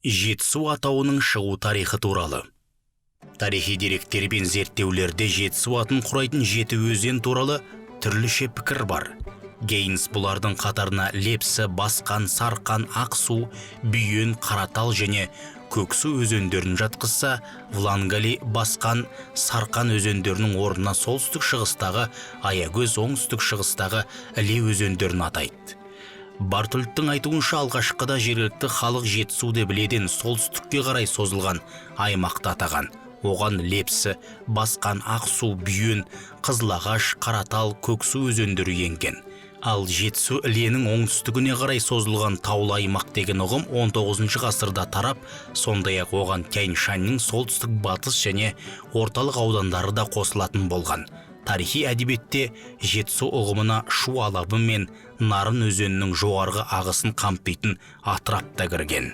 Жетісу атауының шығу тарихы туралы. Тарихи деректер мен зерттеулерде Жетісу атын құрайтын 7 өзен туралы түрліше пікір бар. Гейнс бұлардың қатарына Лепсі, Басқан, Сарқан, Ақсу, Бүйен, Қаратал және Көксу өзендерін жатқызса, Влангали, Басқан, Сарқан өзендерінің орнына солтүстік шығыстағы Аягөз, оңтүстік шығыстағы Іле өзендерін атайды. Бартөлттің айтуынша алғашқыда жергілікті халық Жетісу деп Іледен солтүстікке қарай созылған аймақты атаған. Оған Лепсі, Басқан, Ақсу, Бүйен, Қызылағаш, Қаратал, Көксу өзендері енген. Ал Жетісу Іленің оңтүстігіне қарай созылған таулы аймақ деген ұғым 19 ғасырда тарап, сондай-ақ оған Тянь-Шаньның солтүстік батыс және орталық аудандары да қосылатын болған. Тарихи әдебиетте Жетісу ұғымына Шу алабы мен Нарын өзенінің жоғарғы ағысын қамтитын атырап та кірген.